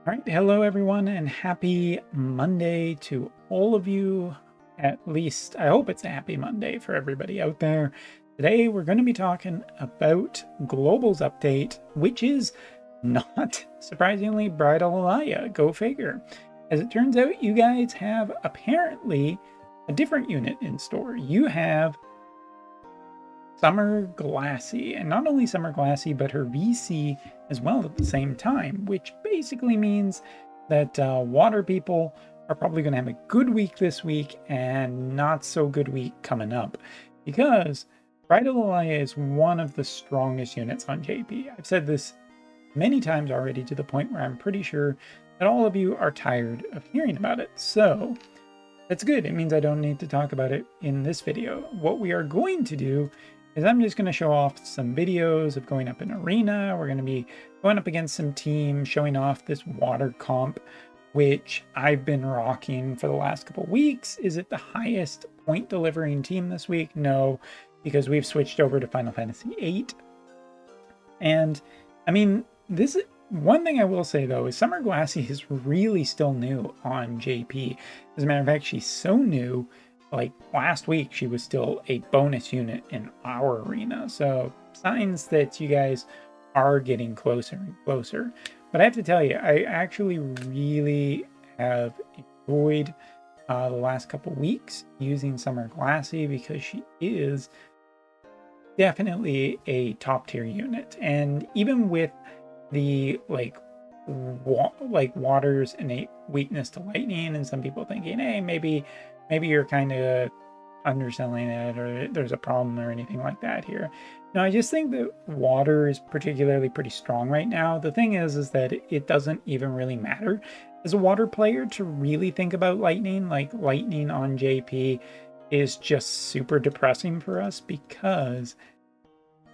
All right, hello everyone, and happy Monday to all of you. At least, I hope it's a happy Monday for everybody out there. Today, we're going to be talking about Global's update, which is not surprisingly Bridal Alaya. Go figure. As it turns out, you guys have apparently a different unit in store. You have Summer Glacie, and not only Summer Glacie, but her VC as well at the same time, which basically means that water people are probably going to have a good week this week and not so good week coming up, because Bridal Alaya is one of the strongest units on JP. I've said this many times already to the point where I'm pretty sure that all of you are tired of hearing about it. So that's good. It means I don't need to talk about it in this video. What we are going to do is I'm just going to show off some videos of going up in arena. We're going to be going up against some teams, showing off this water comp, which I've been rocking for the last couple weeks. Is it the highest point delivering team this week? No, because we've switched over to Final Fantasy VIII. And I mean, this one thing I will say though is Summer Glacie is really still new on JP. As a matter of fact, she's so new, like last week she was still a bonus unit in our arena. So signs that you guys are getting closer and closer. But I have to tell you, I actually really have enjoyed the last couple weeks using Summer Glacie, because she is definitely a top tier unit. And even with the water's innate weakness to lightning, and some people thinking, hey, maybe you're kind of underselling it, or there's a problem or anything like that here. No, I just think that water is particularly pretty strong right now. The thing is that it doesn't even really matter as a water player to really think about lightning. Like, lightning on JP is just super depressing for us, because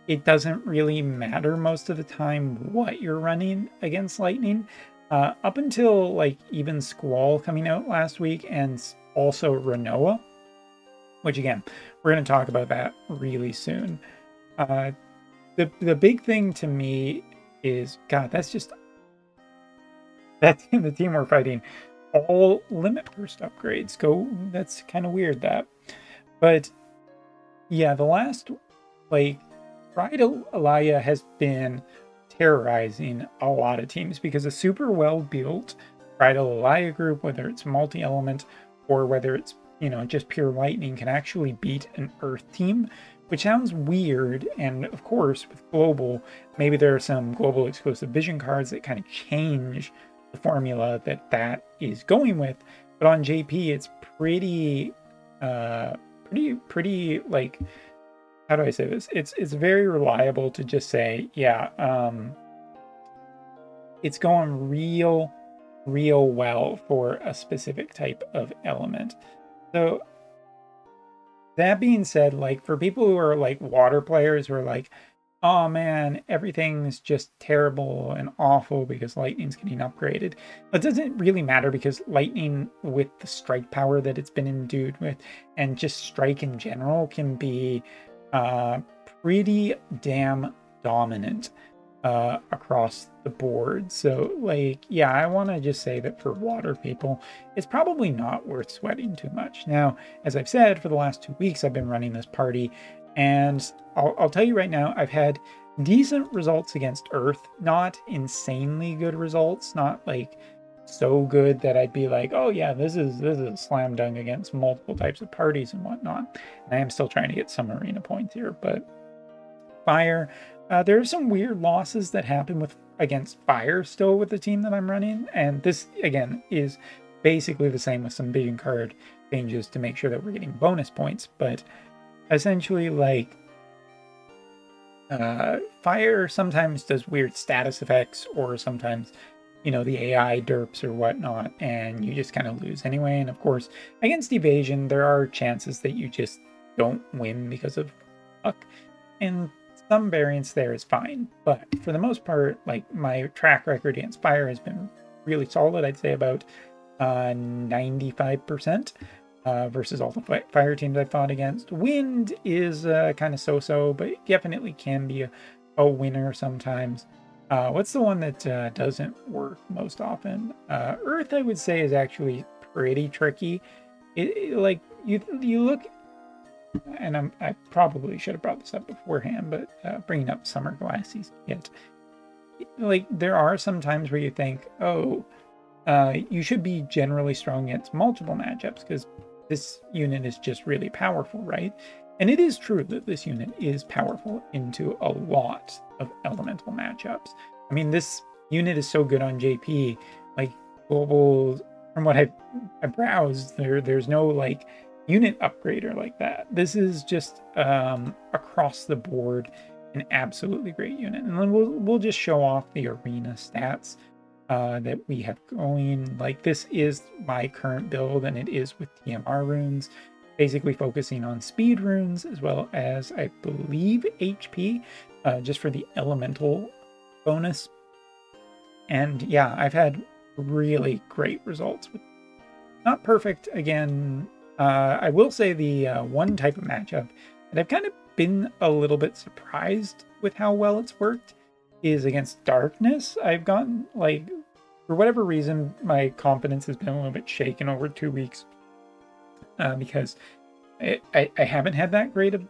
it doesn't really matter most of the time what you're running against lightning. Up until like even Squall coming out last week, and also Renoa, which again, we're going to talk about that really soon. The big thing to me is, God, that's the team we're fighting, all limit burst upgrades. That's kind of weird that. But yeah, the last, like, Bridal Alaya has been terrorizing a lot of teams, because a super well built Bridal Alaya group, whether it's multi-element or whether it's, you know, just pure lightning, can actually beat an earth team, which sounds weird. And of course, with global, maybe there are some global exclusive vision cards that kind of change the formula that is going with. But on JP, it's pretty like, how do I say this? It's very reliable to just say, yeah, it's going real well for a specific type of element. So that being said, like, for people who are like water players who are like, oh man, everything's just terrible and awful because lightning's getting upgraded, it doesn't really matter, because lightning, with the strike power that it's been endued with, and just strike in general, can be pretty damn dominant across the board. So, like, yeah, I want to just say that for water people, it's probably not worth sweating too much. Now, as I've said, for the last 2 weeks, I've been running this party, and I'll tell you right now, I've had decent results against Earth, not insanely good results, not like so good that I'd be like, oh yeah, this is a slam dunk against multiple types of parties and whatnot. And I am still trying to get some arena points here. But fire, there are some weird losses that happen against fire still with the team that I'm running, and this again is basically the same with some vision card changes to make sure that we're getting bonus points. But essentially, like, fire sometimes does weird status effects, or sometimes, you know, the AI derps or whatnot, and you just kind of lose anyway. And of course, against evasion, there are chances that you just don't win because of luck, and some variance there is fine. But for the most part, like, my track record against fire has been really solid. I'd say about 95% versus all the fire teams I've fought against. Wind is kind of so-so, but it definitely can be a winner sometimes. What's the one that doesn't work most often? Earth, I would say, is actually pretty tricky. Like you look, and I probably should have brought this up beforehand, but bringing up Summer Glacie's kit, like there are some times where you think, oh, you should be generally strong against multiple matchups because this unit is just really powerful, right? And it is true that this unit is powerful into a lot of elemental matchups. I mean, this unit is so good on JP, like global, from what I browsed, there's no like unit upgrader like that. This is just across the board an absolutely great unit. And then we'll just show off the arena stats that we have going. Like this is my current build, and it is with TMR runes, basically focusing on speed runes as well as I believe HP, just for the elemental bonus. And yeah, I've had really great results with, not perfect again. I will say the one type of matchup that I've kind of been a little bit surprised with how well it's worked is against darkness. I've gotten, like, for whatever reason, my confidence has been a little bit shaken over 2 weeks because I haven't had that great of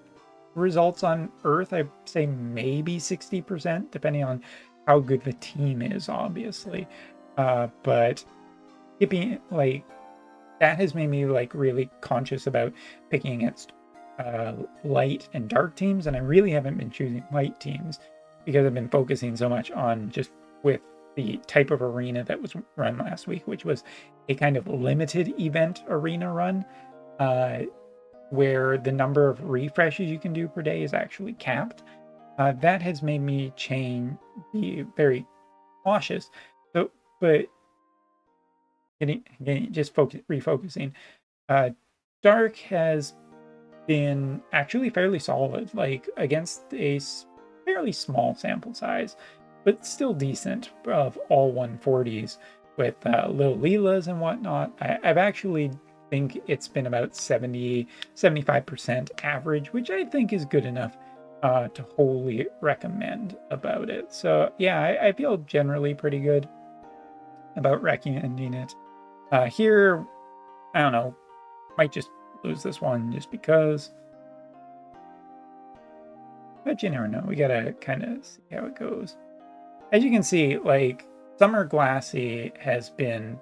results on Earth. I'd say maybe 60%, depending on how good the team is, obviously. But keeping, like, that has made me like really conscious about picking against light and dark teams, and I really haven't been choosing light teams because I've been focusing so much on just with the type of arena that was run last week, which was a kind of limited event arena run, where the number of refreshes you can do per day is actually capped. That has made me be very cautious. So, but refocusing. Dark has been actually fairly solid, like against a fairly small sample size, but still decent of all 140s with Lil Leela's and whatnot. I've actually think it's been about 75% average, which I think is good enough to wholly recommend about it. So yeah, I feel generally pretty good about recommending it. Here, I don't know, might just lose this one just because. But you never know. We gotta kind of see how it goes. As you can see, like, Summer Glacie has been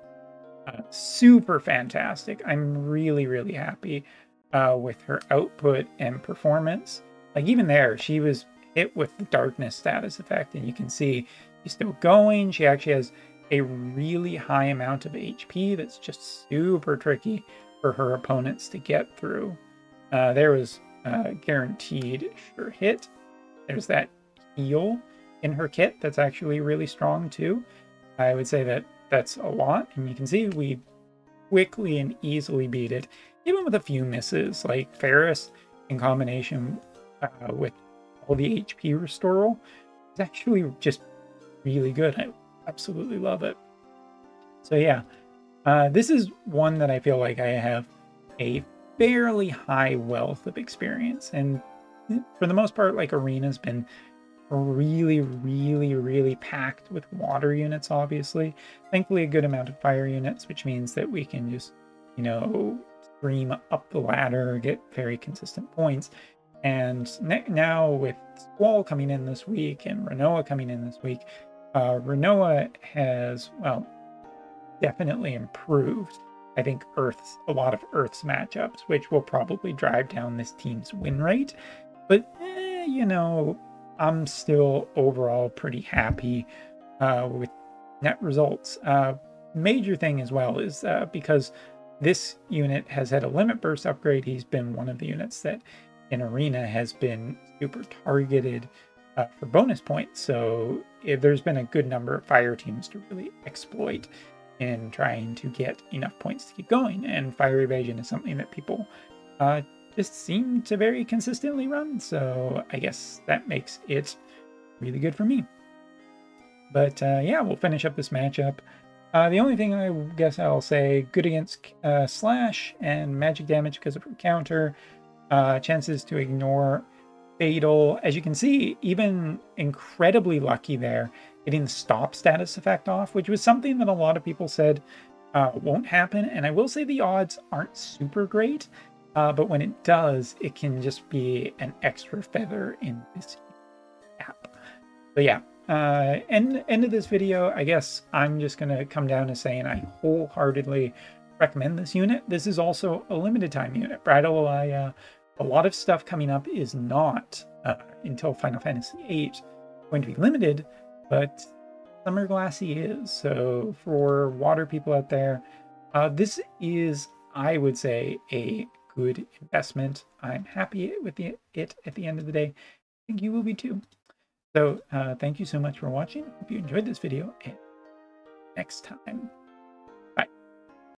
super fantastic. I'm really, really happy with her output and performance. Like, even there, she was hit with the darkness status effect, and you can see she's still going. She actually has a really high amount of HP that's just super tricky for her opponents to get through. There was guaranteed sure hit. There's that heal in her kit that's actually really strong too. I would say that that's a lot, and you can see we quickly and easily beat it, even with a few misses, like Ferris in combination with all the HP restoral is actually just really good. I absolutely love it. So yeah, this is one that I feel like I have a fairly high wealth of experience, and for the most part, like, arena's been really, really, really packed with water units, obviously. Thankfully, a good amount of fire units, which means that we can just, you know, stream up the ladder, get very consistent points. And now with Squall coming in this week and Renoa coming in this week, Renoa has, well, definitely improved, I think, a lot of Earth's matchups, which will probably drive down this team's win rate. But, you know, I'm still overall pretty happy with net results. Major thing as well is because this unit has had a limit burst upgrade, he's been one of the units that in Arena has been super targeted for bonus points. So there's been a good number of fire teams to really exploit in trying to get enough points to keep going. And fire evasion is something that people just seem to very consistently run. So I guess that makes it really good for me. But yeah, we'll finish up this matchup. The only thing I guess I'll say, good against slash and magic damage because of her counter. Chances to ignore fatal. As you can see, even incredibly lucky there getting the stop status effect off, which was something that a lot of people said won't happen. And I will say the odds aren't super great, but when it does, it can just be an extra feather in this app. So yeah, end of this video, I guess I'm just going to come down to saying I wholeheartedly recommend this unit. This is also a limited time unit. Bridal, a lot of stuff coming up is not until Final Fantasy VIII going to be limited, but Summer Glacie is. So for water people out there, this is, I would say, a good investment. I'm happy with it at the end of the day. I think you will be too. So thank you so much for watching. Hope you enjoyed this video, and next time.